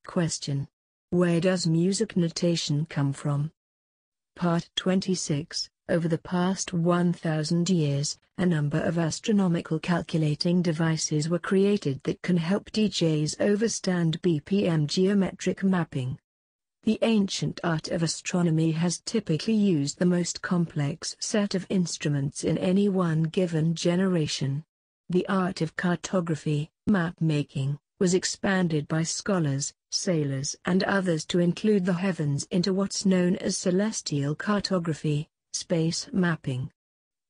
Question: where does music notation come from? Part 26. Over the past 1,000 years, a number of astronomical calculating devices were created that can help DJs understand BPM geometric mapping. The ancient art of astronomy has typically used the most complex set of instruments in any one given generation. The art of cartography, map-making, was expanded by scholars, sailors and others to include the heavens into what's known as celestial cartography, space mapping.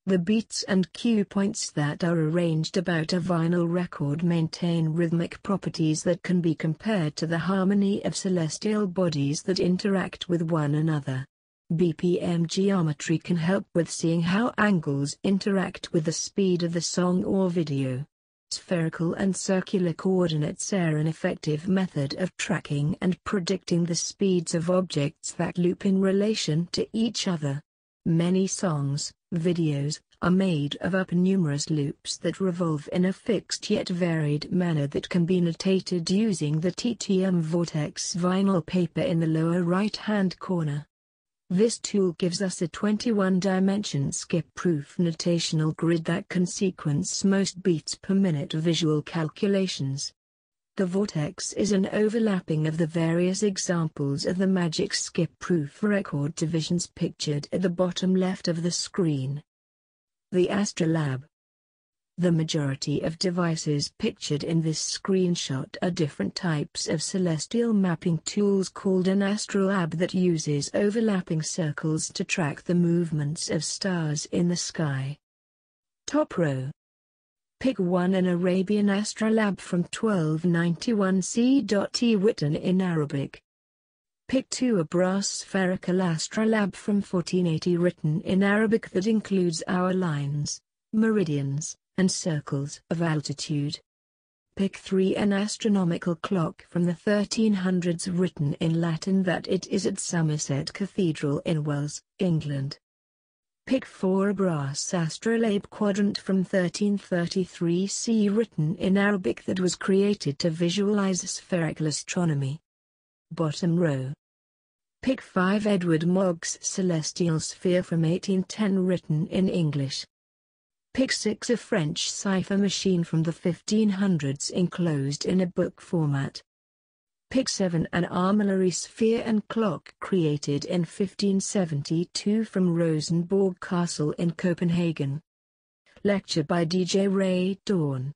The beats and cue points that are arranged about a vinyl record maintain rhythmic properties that can be compared to the harmony of celestial bodies that interact with one another. BPM geometry can help with seeing how angles interact with the speed of the song or video. Spherical and circular coordinates are an effective method of tracking and predicting the speeds of objects that loop in relation to each other. Many songs, videos, are made of numerous loops that revolve in a fixed yet varied manner that can be notated using the TTM Vortex vinyl paper in the lower right-hand corner. This tool gives us a 21-dimension skip-proof notational grid that can sequence most beats per minute visual calculations. The vortex is an overlapping of the various examples of the magic skip-proof record divisions pictured at the bottom left of the screen. The Astrolab. The majority of devices pictured in this screenshot are different types of celestial mapping tools called an astrolabe that uses overlapping circles to track the movements of stars in the sky. Top row. Pick 1 an Arabian astrolabe from 1291 c.t. written in Arabic. Pick 2 a brass spherical astrolabe from 1480 written in Arabic that includes hour lines, meridians, and circles of altitude. Pick 3 an astronomical clock from the 1300s written in Latin that it is at Somerset Cathedral in Wells, England. Pick 4 a brass astrolabe quadrant from 1333 C written in Arabic that was created to visualize spherical astronomy. Bottom row. Pick 5 Edward Mogg's celestial sphere from 1810 written in English. Pick 6 a French cipher machine from the 1500s enclosed in a book format. Pick 7 an armillary sphere and clock created in 1572 from Rosenborg Castle in Copenhagen. Lecture by DJ Ray Dawn.